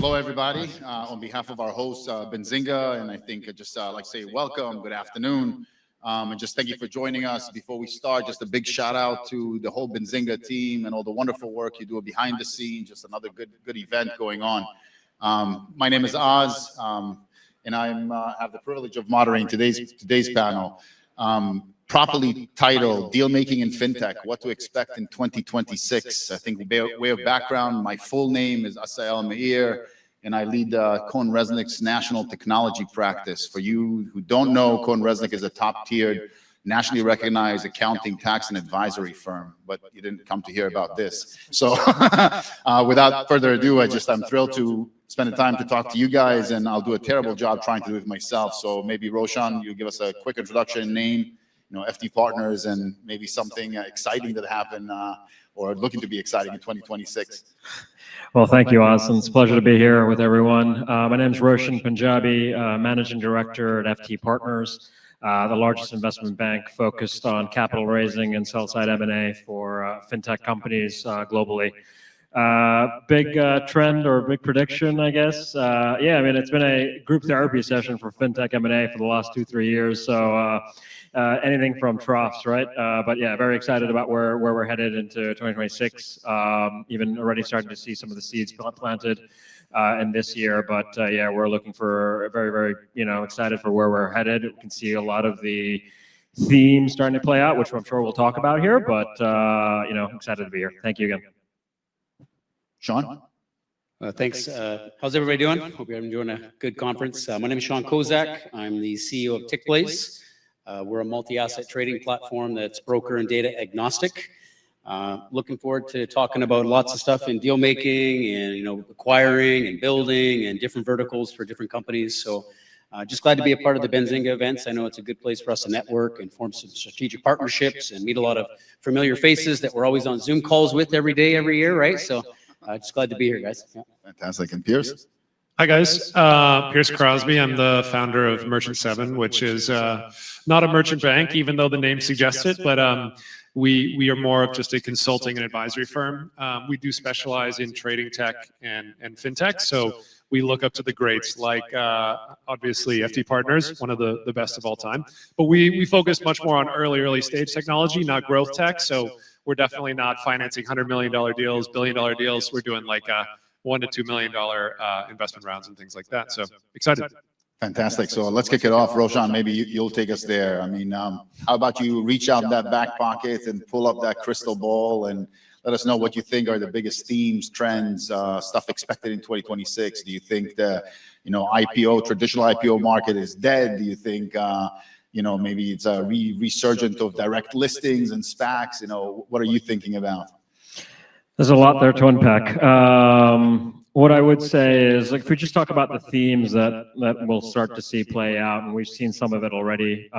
Hello, everybody. On behalf of our host, Benzinga, and I think I'd just like to say welcome, good afternoon, and just thank you for joining us. Before we start, just a big shout out to the whole Benzinga team and all the wonderful work you do behind the scenes. Just another good event going on. My name is Oz, and I have the privilege of moderating today's panel. Properly titled Dealmaking in Fintech, What to Expect in 2026. I think way of background, my full name is Asael Meir, and I lead Cohen-Resnick's national technology practice. For you who don't know, Cohen-Resnick is a top-tiered, nationally recognized accounting, tax, and advisory firm, but you didn't come to hear about this. So without further ado, I'm thrilled to spend the time to talk to you guys, and I'll do a terrible job trying to do it myself. So maybe Roshan, you give us a quick introduction, name, FT Partners, and maybe something exciting that happened or looking to be exciting in 2026. Well, thank you, Austin. It's a pleasure to be here with everyone. My name is Roshan Punjabi, Managing Director at FT Partners, the largest investment bank focused on capital raising and sell-side M&A for fintech companies globally. Big trend or big prediction, I guess. It's been a group therapy session for fintech M&A for the last 2-3 years. So anything from troughs, right? But yeah, very excited about where we're headed into 2026. Even already starting to see some of the seeds planted in this year. But we're looking for very excited for where we're headed. We can see a lot of the themes starting to play out, which I'm sure we'll talk about here. But excited to be here. Thank you again. Sean? Thanks. How's everybody doing? Hope you're enjoying a good conference. My name is Sean Kozak. I'm the CEO of TickBlaze. We're a multi-asset trading platform that's broker and data agnostic. Looking forward to talking about lots of stuff in deal making and acquiring and building and different verticals for different companies. So just glad to be a part of the Benzinga events. I know it's a good place for us to network and form some strategic partnerships and meet a lot of familiar faces that we're always on Zoom calls with every day, every year, right? So just glad to be here, guys. Yeah. Fantastic. And Pierce? Hi, guys. Pierce Crosby. I'm the founder of Merchant 7, which is not a merchant bank, even though the name suggests it, but we are more of just a consulting and advisory firm. We do specialize in trading tech and fintech, so we look up to the greats like, obviously, FT Partners, one of the best of all time. But we focus much more on early stage technology, not growth tech, so we're definitely not financing $100 million deals, $1 billion deals. We're doing like $1 to $2 million investment rounds and things like that. So excited. Fantastic. So let's kick it off. Roshan, maybe you'll take us there. I mean, how about you reach out in that back pocket and pull up that crystal ball and let us know what you think are the biggest themes, trends, stuff expected in 2026. Do you think the traditional IPO market is dead? Do you think maybe it's a resurgent of direct listings and SPACs? What are you thinking about? There's a lot there to unpack. What I would say is, if we just talk about the themes that we'll start to see play out, and we've seen some of it already,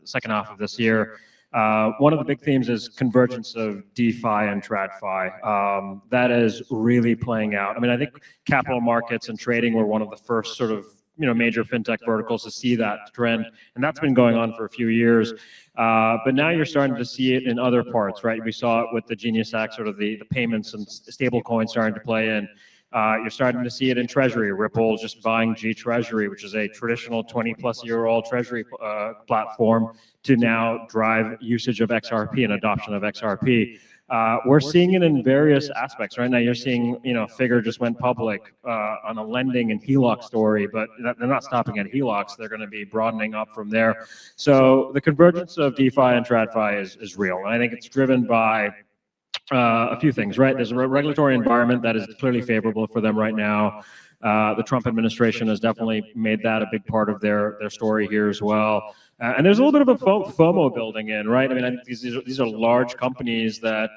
second half of this year. One of the big themes is convergence of DeFi and TradFi. That is really playing out. I mean, I think capital markets and trading were one of the first sort of major fintech verticals to see that trend, and that's been going on for a few years. But now you're starting to see it in other parts, right? We saw it with the Genius Act, sort of the payments and stable coins starting to play in. You're starting to see it in Treasury. Ripple just buying G Treasury, which is a traditional 20-plus-year-old Treasury platform, to now drive usage of XRP and adoption of XRP. We're seeing it in various aspects. Right now, you're seeing, Figure just went public on a lending and HELOC story, but they're not stopping at HELOCs. They're going to be broadening up from there. So the convergence of DeFi and TradFi is real. And I think it's driven by a few things, right? There's a regulatory environment that is clearly favorable for them right now. The Trump administration has definitely made that a big part of their story here as well. And there's a little bit of a FOMO building in, right? I mean, I think these are large companies that,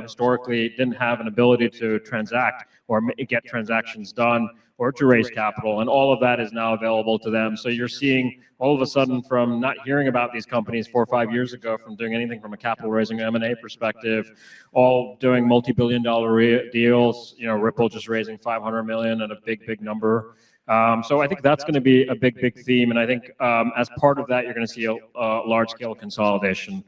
historically didn't have an ability to transact or get transactions done or to raise capital. And all of that is now available to them. So you're seeing all of a sudden, from not hearing about these companies 4 or 5 years ago, from doing anything from a capital raising M&A perspective, all doing multi-billion-dollar deals, Ripple just raising $500 million at a big number. So I think that's going to be a big theme. And I think as part of that, you're going to see a large-scale consolidation.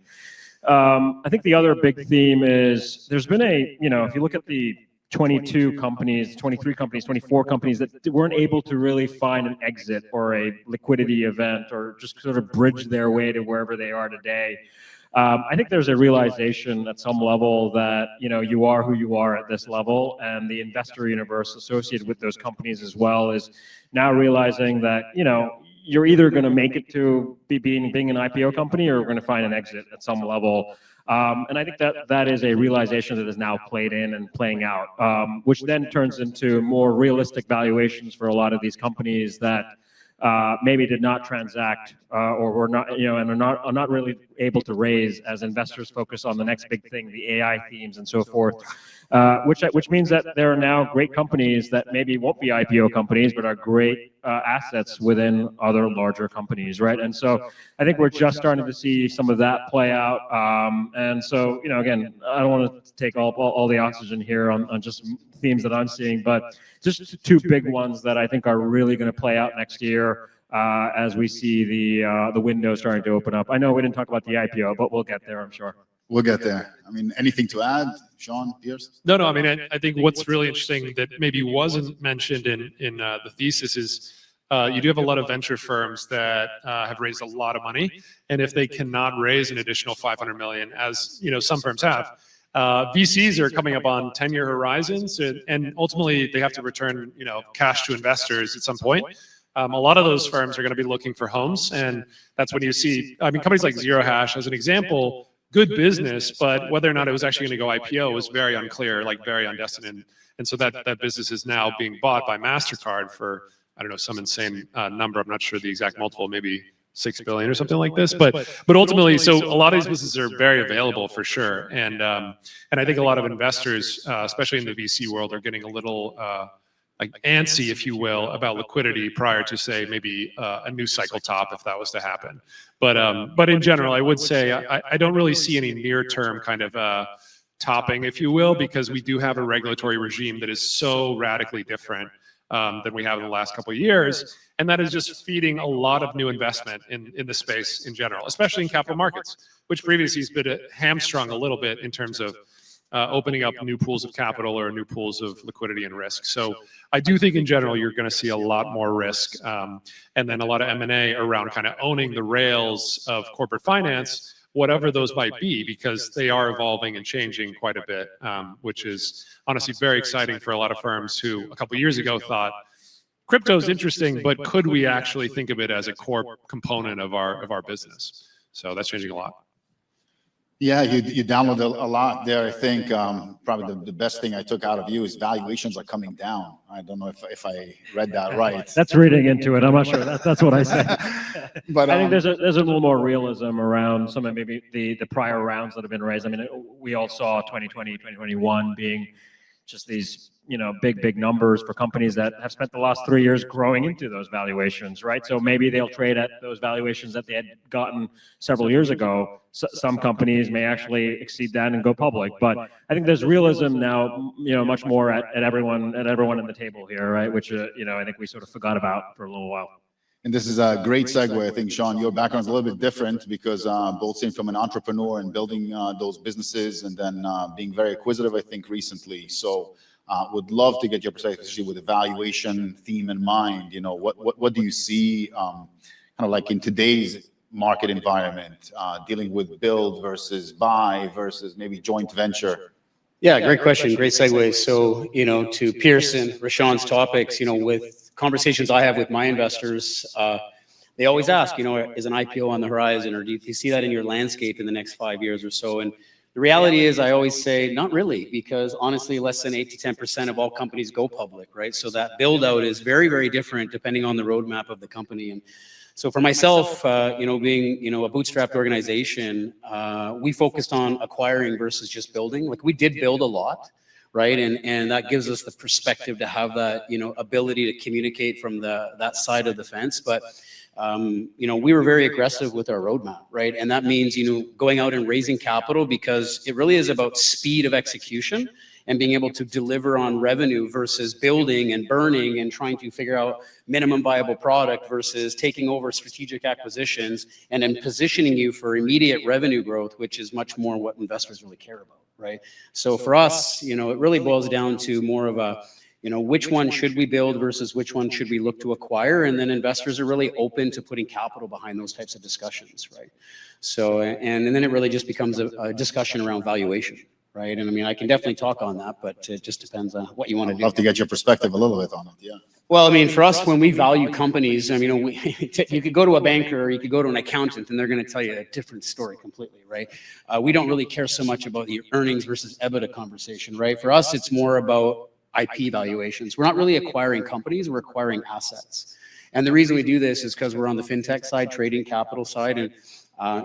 I think the other big theme is there's been if you look at the 22 companies, 23 companies, 24 companies that weren't able to really find an exit or a liquidity event or just sort of bridge their way to wherever they are today. I think there's a realization at some level that, you are who you are at this level, and the investor universe associated with those companies as well is now realizing that, you're either going to make it to being an IPO company, or we're going to find an exit at some level. And I think that is a realization that is now played in and playing out, which then turns into more realistic valuations for a lot of these companies that maybe did not transact or were not, and are not really able to raise as investors focus on the next big thing, the AI themes and so forth. Which means that there are now great companies that maybe won't be IPO companies, but are great assets within other larger companies, right? And so I think we're just starting to see some of that play out. And so, again, I don't want to take all the oxygen here on just themes that I'm seeing, but just two big ones that I think are really going to play out next year as we see the window starting to open up. I know we didn't talk about the IPO, but we'll get there, I'm sure. We'll get there. I mean, anything to add, Sean, Pierce? No, I mean, I think what's really interesting that maybe wasn't mentioned in the thesis is you do have a lot of venture firms that have raised a lot of money, and if they cannot raise an additional 500 million, as some firms have, VCs are coming up on 10-year horizons, and ultimately they have to return cash to investors at some point. A lot of those firms are going to be looking for homes, and that's when you see, companies like Zero Hash, as an example, good business, but whether or not it was actually going to go IPO was very unclear, like very undestined. And so that business is now being bought by MasterCard for, I don't know, some insane number. I'm not sure the exact multiple, maybe 6 billion or something like this. But ultimately, so a lot of these businesses are very available for sure. And I think a lot of investors, especially in the VC world, are getting a little like antsy, if you will, about liquidity prior to, say, maybe a new cycle top, if that was to happen. But in general, I would say I don't really see any near-term kind of topping, if you will, because we do have a regulatory regime that is so radically different than we have in the last couple of years, and that is just feeding a lot of new investment in the space in general, especially in capital markets, which previously has been hamstrung a little bit in terms of opening up new pools of capital or new pools of liquidity and risk. So I do think in general you're going to see a lot more risk, and then a lot of M&A around kind of owning the rails of corporate finance, whatever those might be, because they are evolving and changing quite a bit, which is honestly very exciting for a lot of firms who a couple of years ago thought crypto is interesting, but could we actually think of it as a core component of our business? So that's changing a lot. Yeah, you downloaded a lot there. I think probably the best thing I took out of you is valuations are coming down. I don't know if I read that right. That's reading into it. I'm not sure that's what I said. But I think there's a little more realism around some of maybe the prior rounds that have been raised. I mean, we all saw 2020, 2021 being just these big numbers for companies that have spent the last 3 years growing into those valuations, right? So maybe they'll trade at those valuations that they had gotten several years ago. Some companies may actually exceed that and go public, but I think there's realism now, much more at everyone in the table here, right? Which I think we sort of forgot about for a little while. And this is a great segue. I think, Sean, your background is a little bit different because both came from an entrepreneur and building those businesses, and then being very acquisitive, I think, recently. So would love to get your perspective, especially with the valuation theme in mind. What do you see kind of like in today's market environment, dealing with build versus buy versus maybe joint venture? Yeah, great question, great segue. So, to Pierce and Rashawn's topics, with conversations I have with my investors, they always ask, is an IPO on the horizon, or do you see that in your landscape in the next 5 years or so? And the reality is, I always say, not really, because honestly, less than 8 to 10% of all companies go public, right? So that build out is very, very different depending on the roadmap of the company. And so for myself, being, a bootstrapped organization, we focused on acquiring versus just building. Like, we did build a lot, right? And that gives us the perspective to have that, ability to communicate from that side of the fence. But we were very aggressive with our roadmap, right? And that means, going out and raising capital, because it really is about speed of execution and being able to deliver on revenue versus building and burning and trying to figure out minimum viable product versus taking over strategic acquisitions and then positioning you for immediate revenue growth, which is much more what investors really care about. right? So for us, you know, it really boils down to more of a, you know, which one should we build versus which one should we look to acquire? And then investors are really open to putting capital behind those types of discussions, right? So, and then it really just becomes a discussion around valuation, right? And I mean, I can definitely talk on that, but it just depends on what you want to do. I'd love to get your perspective a little bit on it, yeah. Well, I mean, for us, when we value companies, I mean, you could go to a banker or you could go to an accountant and they're going to tell you a different story completely, right? We don't really care so much about the earnings versus EBITDA conversation, right? For us, it's more about IP valuations. We're not really acquiring companies, we're acquiring assets. And the reason we do this is because we're on the fintech side, trading capital side. And,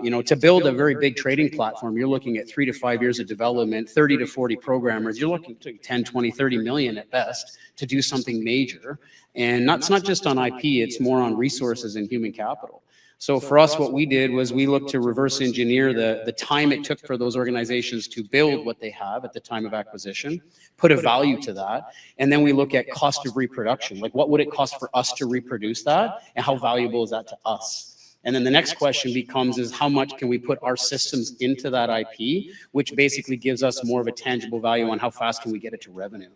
you know, to build a very big trading platform, you're looking at 3 to 5 years of development, 30 to 40 programmers. You're looking to 10, 20, 30 million at best to do something major. And it's not just on IP, it's more on resources and human capital. So for us, what we did was we looked to reverse engineer the time it took for those organizations to build what they have at the time of acquisition, put a value to that, and then we look at cost of reproduction. Like, what would it cost for us to reproduce that, and how valuable is that to us? And then the next question becomes is how much can we put our systems into that IP, which basically gives us more of a tangible value on how fast can we get it to revenue.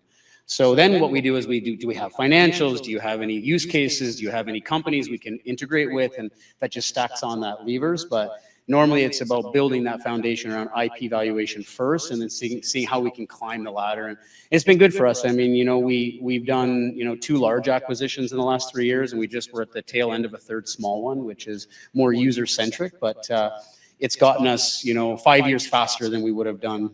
So then what we do is do we have financials? Do you have any use cases? Do you have any companies we can integrate with? And that just stacks on that levers. But normally it's about building that foundation around IP valuation first and then seeing how we can climb the ladder. And it's been good for us. I mean, you know, we've done, you know, 2 large acquisitions in the last 3 years, and we just were at the tail end of a 3rd small one, which is more user-centric. But it's gotten us, you know, 5 years faster than we would have done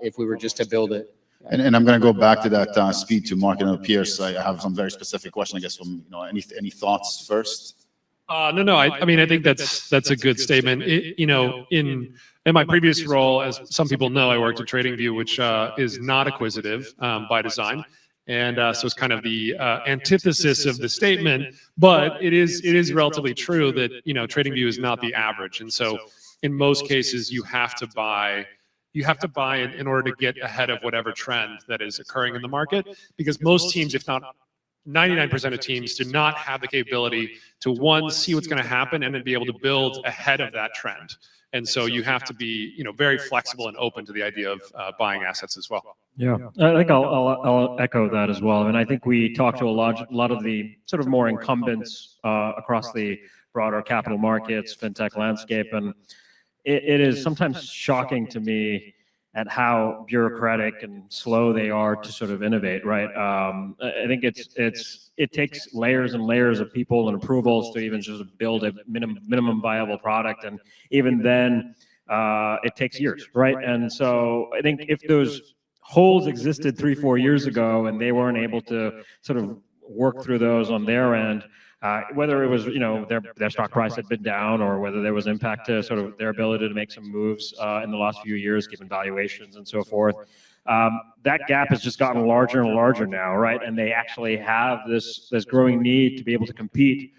if we were just to build it. And I'm going to go back to that speed to market. And Pierce, I have some very specific question, I guess, from, you know, any thoughts first? No. I mean, I think that's a good statement. You know, in my previous role, as some people know, I worked at TradingView, which is not acquisitive by design. And so it's kind of the antithesis of the statement, but it is relatively true that, you know, TradingView is not the average. And so in most cases, you have to buy in order to get ahead of whatever trend that is occurring in the market, because most teams, if not 99% of teams, do not have the capability to, one, see what's going to happen and then be able to build ahead of that trend. And so you have to be, you know, very flexible and open to the idea of buying assets as well. Yeah, I think I'll echo that as well. And I think we talked to a lot of the sort of more incumbents across the broader capital markets, fintech landscape, and it is sometimes shocking to me at how bureaucratic and slow they are to sort of innovate, right? I think it takes layers and layers of people and approvals to even just build a minimum viable product, and even then, it takes years, right? And so I think if those holes existed 3-4 years ago and they weren't able to sort of work through those on their end, whether it was, you know, their stock price had been down, or whether there was impact to sort of their ability to make some moves in the last few years, given valuations and so forth. That gap has just gotten larger and larger now, right? And they actually have this growing need to be able to compete,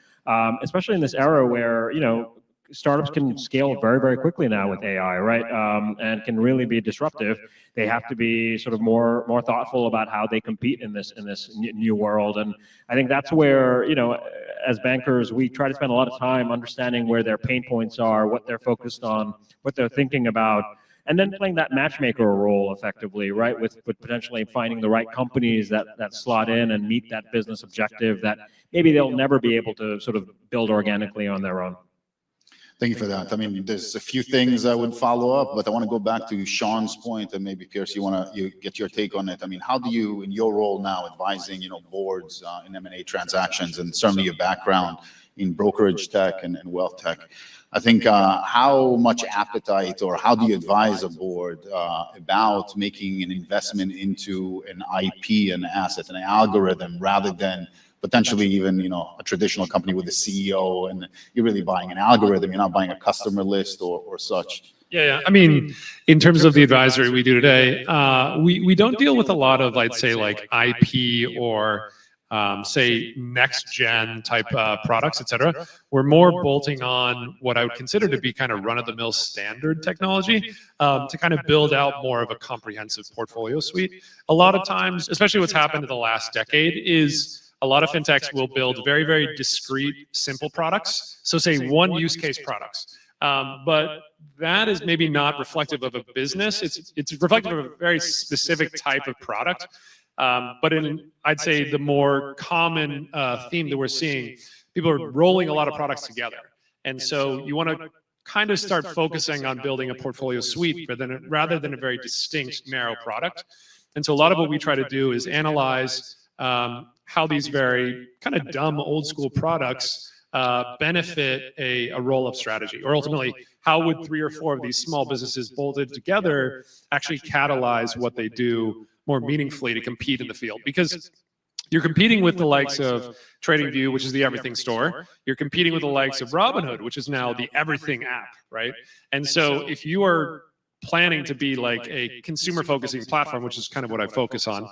especially in this era where, you know, startups can scale very, very quickly now with AI, right? And can really be disruptive. They have to be sort of more thoughtful about how they compete in this new world. And I think that's where, you know, as bankers, we try to spend a lot of time understanding where their pain points are, what they're focused on, what they're thinking about, and then playing that matchmaker role effectively, right? With potentially finding the right companies that slot in and meet that business objective that maybe they'll never be able to sort of build organically on their own. Thank you for that. I mean, there's a few things I would follow up, but I want to go back to Sean's point, and maybe Pierce, you get your take on it. I mean, how do you, in your role now, advising, you know, boards in M&A transactions, and certainly your background in brokerage tech and wealth tech, I think how much appetite, or how do you advise a board about making an investment into an IP, an asset, an algorithm, rather than potentially even, you know, a traditional company with a CEO, and you're really buying an algorithm, you're not buying a customer list or such? Yeah. I mean, in terms of the advisory we do today, we don't deal with a lot of, I'd say, like IP or say next gen type products, et cetera. We're more bolting on what I would consider to be kind of run of the mill standard technology to kind of build out more of a comprehensive portfolio suite. A lot of times, especially what's happened in the last decade, is a lot of fintechs will build very, very discrete, simple products. So say one use case products. But that is maybe not reflective of a business. It's reflective of a very specific type of product. But I'd say the more common theme that we're seeing, people are rolling a lot of products together. And so you want to kind of start focusing on building a portfolio suite rather than a very distinct, narrow product. And so a lot of what we try to do is analyze how these very kind of dumb old school products benefit a roll-up strategy, or ultimately how would 3 or 4 of these small businesses bolted together actually catalyze what they do more meaningfully to compete in the field. Because you're competing with the likes of TradingView, which is the everything store. You're competing with the likes of Robinhood, which is now the everything app, right? And so if you are planning to be like a consumer focusing platform, which is kind of what I focus on,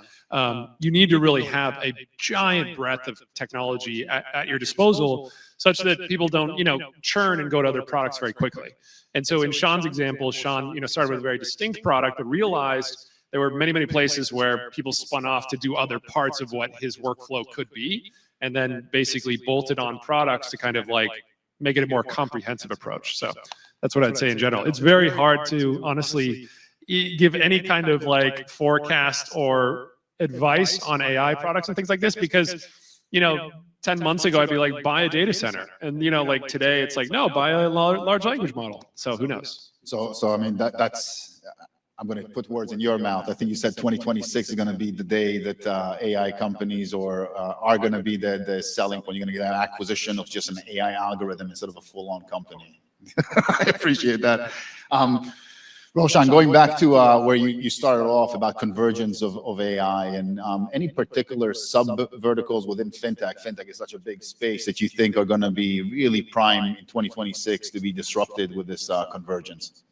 you need to really have a giant breadth of technology at your disposal such that people don't, churn and go to other products very quickly. And so in Sean's example, Sean, started with a very distinct product, but realized there were many, many places where people spun off to do other parts of what his workflow could be, and then basically bolted on products to kind of like make it a more comprehensive approach. So that's what I'd say in general. It's very hard to honestly give any kind of like forecast or advice on AI products and things like this, because, 10 months ago, I'd be like, buy a data center. And, like today, it's like, no, buy a large language model. So who knows? So I mean, that's, I'm going to put words in your mouth. I think you said 2026 is going to be the day that AI companies are going to be the selling point. You're going to get an acquisition of just an AI algorithm instead of a full-on company. I appreciate that. Roshan, going back to where you started off about convergence of AI and any particular sub-verticals within fintech. Fintech is such a big space that you think are going to be really prime in 2026 to be disrupted with this convergence.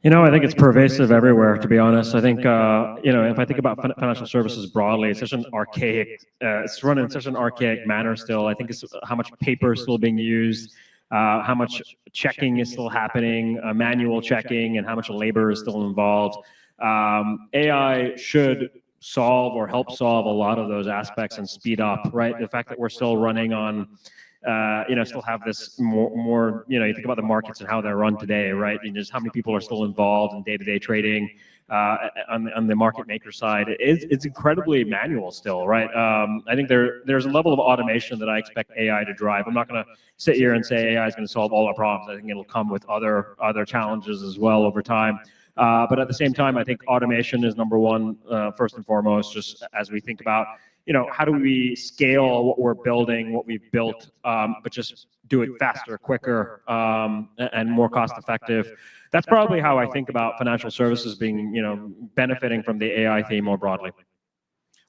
I think it's pervasive everywhere, to be honest. I think, if I think about financial services broadly, it's such an archaic, it's run in such an archaic manner still. I think it's how much paper is still being used, how much checking is still happening, manual checking, and how much labor is still involved. AI should solve or help solve a lot of those aspects and speed up, right? The fact that we're still running on, still have this more, you think about the markets and how they're run today, right? And just how many people are still involved in day-to-day trading on the market maker side. It's incredibly manual still, right? I think there's a level of automation that I expect AI to drive. I'm not going to sit here and say AI is going to solve all our problems. I think it'll come with other challenges as well over time. But at the same time, I think automation is number one, first and foremost, just as we think about, how do we scale what we're building, what we've built, but just do it faster, quicker, and more cost effective. That's probably how I think about financial services being, benefiting from the AI theme more broadly.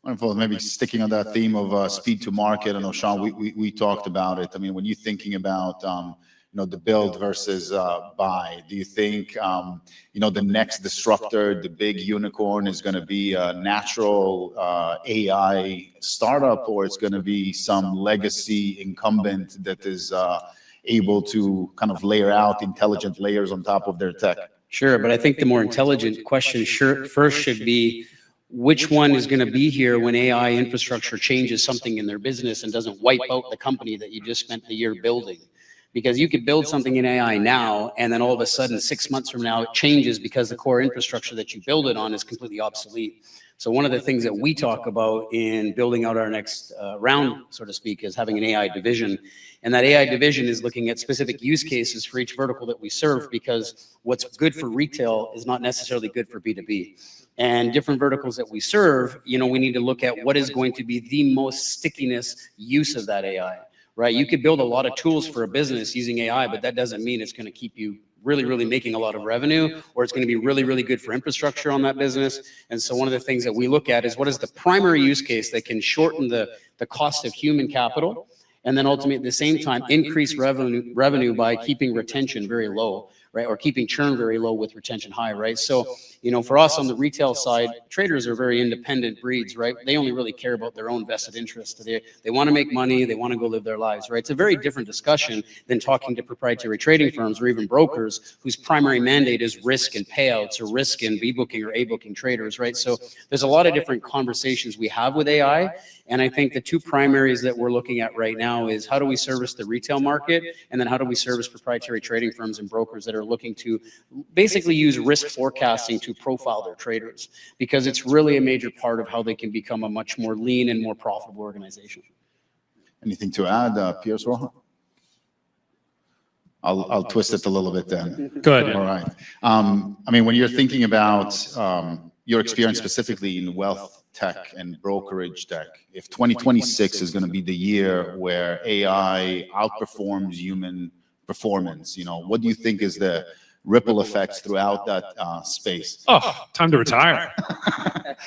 Wonderful. Maybe sticking on that theme of speed to market. I know, Sean, we talked about it. I mean, when you're thinking about, the build versus buy, do you think, the next disruptor, the big unicorn is going to be a natural AI startup, or it's going to be some legacy incumbent that is able to kind of layer out intelligent layers on top of their tech? Sure, but I think the more intelligent question first should be, which one is going to be here when AI infrastructure changes something in their business and doesn't wipe out the company that you just spent the year building? Because you could build something in AI now, and then all of a sudden, 6 months from now, it changes because the core infrastructure that you build it on is completely obsolete. So one of the things that we talk about in building out our next round, so to speak, is having an AI division. And that AI division is looking at specific use cases for each vertical that we serve, because what's good for retail is not necessarily good for B2B. And different verticals that we serve, we need to look at what is going to be the most stickiness use of that AI. Right? You could build a lot of tools for a business using AI, but that doesn't mean it's going to keep you really, really making a lot of revenue, or it's going to be really, really good for infrastructure on that business. And so one of the things that we look at is what is the primary use case that can shorten the cost of human capital, and then ultimately at the same time increase revenue by keeping retention very low, right? Or keeping churn very low with retention high, right? So, for us on the retail side, traders are very independent breeds, right? They only really care about their own vested interest. They want to make money, they want to go live their lives, right? It's a very different discussion than talking to proprietary trading firms or even brokers whose primary mandate is risk and payouts, or risk and B-booking or A-booking traders, right? So there's a lot of different conversations we have with AI, And I think the two primaries that we're looking at right now is how do we service the retail market, and then how do we service proprietary trading firms and brokers that are looking to basically use risk forecasting to profile their traders, because it's really a major part of how they can become a much more lean and more profitable organization. Anything to add, Pierce Roja? I'll twist it a little bit then. Good. All right. I mean, when you're thinking about your experience specifically in wealth tech and brokerage tech, if 2026 is going to be the year where AI outperforms human performance, what do you think is the ripple effects throughout that space? Oh, time to retire.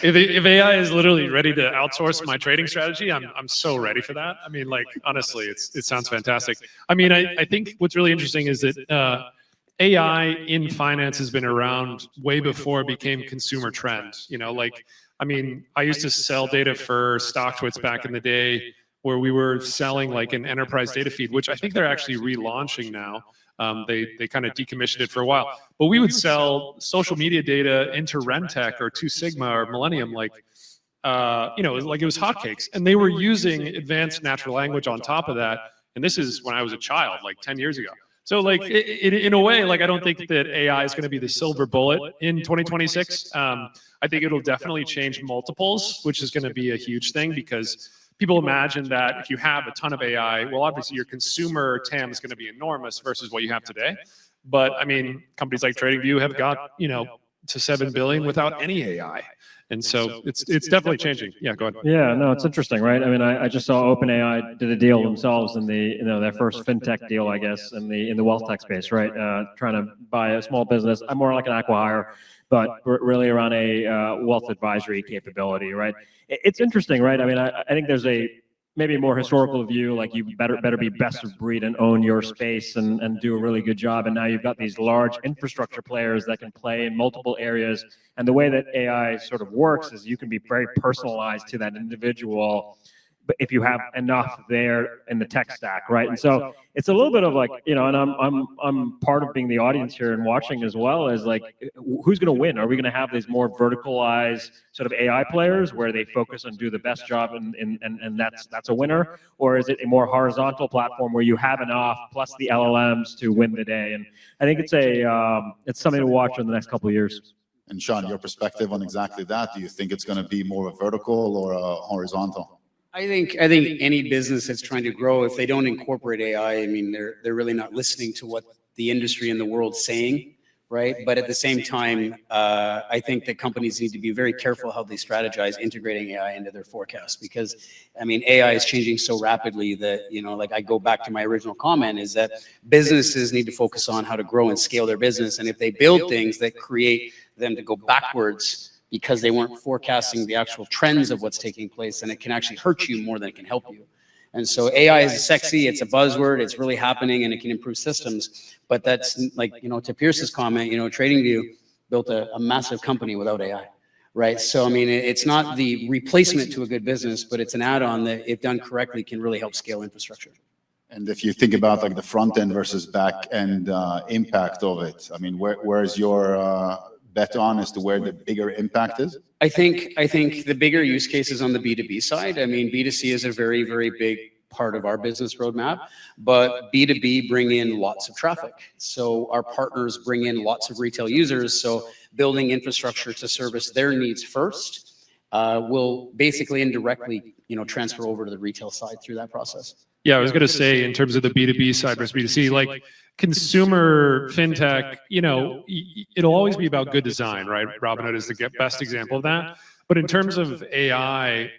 If AI is literally ready to outsource my trading strategy, I'm so ready for that. I mean, like, honestly, it sounds fantastic. I mean, I think what's really interesting is that AI in finance has been around way before it became consumer trend. I mean, I used to sell data for StockTwits back in the day, where we were selling like an enterprise data feed, which I think they're actually relaunching now. They kind of decommissioned it for a while, but we would sell social media data into Rentech or Two Sigma or Millennium, like it was hotcakes, and they were using advanced natural language on top of that. And this is when I was a child, like 10 years ago. So like in a way, like I don't think that AI is going to be the silver bullet in 2026. I think it'll definitely change multiples, which is going to be a huge thing, because people imagine that if you have a ton of AI, well, obviously your consumer TAM is going to be enormous versus what you have today. But I mean, companies like TradingView have got, to 7 billion without any AI. And so it's definitely changing. Yeah, go ahead. Yeah, no, it's interesting, right? I mean, I just saw OpenAI did a deal themselves in their first fintech deal, I guess, in the wealth tech space, right? Trying to buy a small business. I'm more like an acqui-hire, but really around a wealth advisory capability, right? It's interesting, right? I mean, I think there's maybe a more historical view, like you better be best of breed and own your space and do a really good job. And now you've got these large infrastructure players that can play in multiple areas. And the way that AI sort of works is you can be very personalized to that individual, but if you have enough there in the tech stack, right? And so it's a little bit of like, and I'm part of being the audience here and watching as well, as like, who's going to win? Are we going to have these more verticalized sort of AI players where they focus on do the best job and that's a winner? Or is it a more horizontal platform where you have enough plus the LLMs to win the day? And I think it's something to watch in the next couple of years. And Sean, your perspective on exactly that? Do you think it's going to be more a vertical or a horizontal? I think any business that's trying to grow, if they don't incorporate AI, I mean, they're really not listening to what the industry and the world's saying, right? But at the same time, I think that companies need to be very careful how they strategize integrating AI into their forecast, because, I mean, AI is changing so rapidly that, like I go back to my original comment, is that businesses need to focus on how to grow and scale their business. And if they build things that create them to go backwards because they weren't forecasting the actual trends of what's taking place, and it can actually hurt you more than it can help you. And so AI is sexy, it's a buzzword, it's really happening, and it can improve systems. But that's like, to Pierce's comment, TradingView built a massive company without AI, right? So, I mean, it's not the replacement to a good business, but it's an add-on that, if done correctly, can really help scale infrastructure. And if you think about like the front end versus back end impact of it, I mean, where's your bet on as to where the bigger impact is? I think the bigger use case is on the B2B side. I mean, B2C is a very, very big part of our business roadmap, but B2B bring in lots of traffic. So our partners bring in lots of retail users. So building infrastructure to service their needs first will basically indirectly, transfer over to the retail side through that process. Yeah, I was going to say, in terms of the B2B side versus B2C, like consumer fintech, it'll always be about good design, right? Robinhood is the best example of that. But in terms of AI,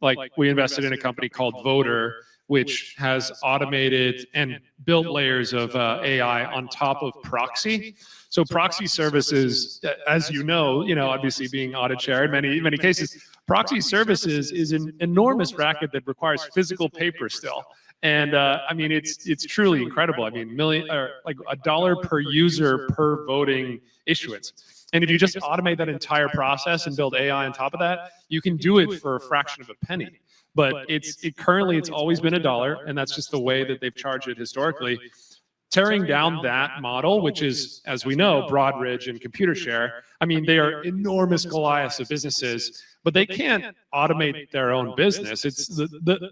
like we invested in a company called Voter, which has automated and built layers of AI on top of proxy. So proxy services, as obviously being audit chair in many cases, proxy services is an enormous racket that requires physical paper still. And I mean, it's truly incredible. I mean, like $1 per user per voting issuance. And if you just automate that entire process and build AI on top of that, you can do it for a fraction of a penny. But currently it's always been $1, and that's just the way that they've charged it historically. tearing down that model, which is, as we know, Broadridge and ComputerShare. I mean, they are enormous Goliaths of businesses, but they can't automate their own business. It's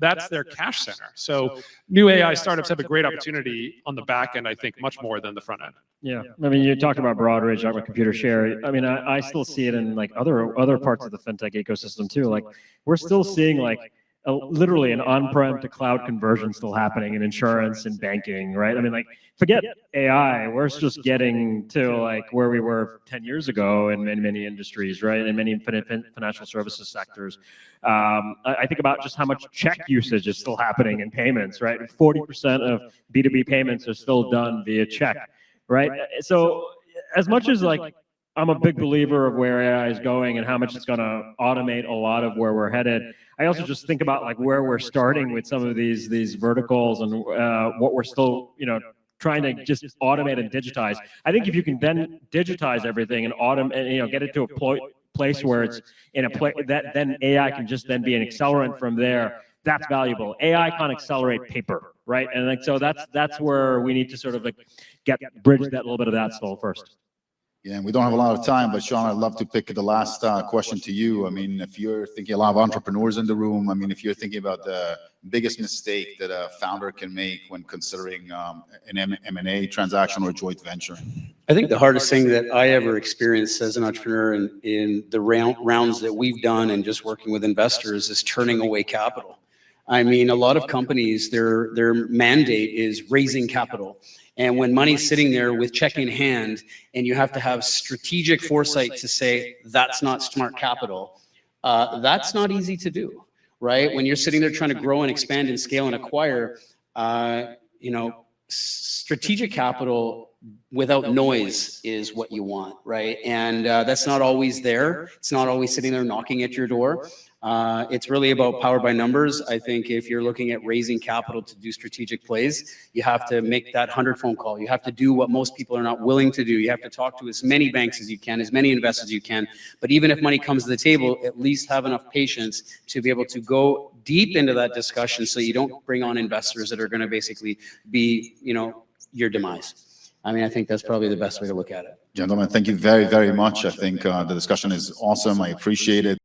that's their cash center. So new AI startups have a great opportunity on the back end, I think, much more than the front end. Yeah, I mean, you talked about Broadridge, talked about ComputerShare. I mean, I still see it in like other parts of the fintech ecosystem too. Like we're still seeing like literally an on-prem to cloud conversion still happening in insurance and banking, right? I mean, like forget AI, we're just getting to like where we were 10 years ago in many industries, right? In many financial services sectors. I think about just how much check usage is still happening in payments, right? 40% of B2B payments are still done via check, right? So as much as like I'm a big believer of where AI is going and how much it's going to automate a lot of where we're headed, I also just think about like where we're starting with some of these verticals and what we're still, trying to just automate and digitize. I think if you can then digitize everything and automate, get it to a place where it's in a place that then AI can just then be an accelerant from there. That's valuable. AI can't accelerate paper, right? And like so that's where we need to sort of like bridge that little bit of that still first. Yeah, and we don't have a lot of time, but Sean, I'd love to pick the last question to you. I mean, if you're thinking, a lot of entrepreneurs in the room, I mean, if you're thinking about the biggest mistake that a founder can make when considering an M&A transaction or a joint venture. I think the hardest thing that I ever experienced as an entrepreneur in the rounds that we've done and just working with investors is turning away capital. I mean, a lot of companies, their mandate is raising capital. And when money's sitting there with check in hand and you have to have strategic foresight to say, that's not smart capital, that's not easy to do, right? When you're sitting there trying to grow and expand and scale and acquire, strategic capital without noise is what you want, right? And that's not always there. It's not always sitting there knocking at your door. It's really about power by numbers. I think if you're looking at raising capital to do strategic plays, you have to make that 100 phone call. You have to do what most people are not willing to do. You have to talk to as many banks as you can, as many investors as you can. But even if money comes to the table, at least have enough patience to be able to go deep into that discussion so you don't bring on investors that are going to basically be, your demise. I mean, I think that's probably the best way to look at it. Gentlemen, thank you very, very much. I think the discussion is awesome. I appreciate it.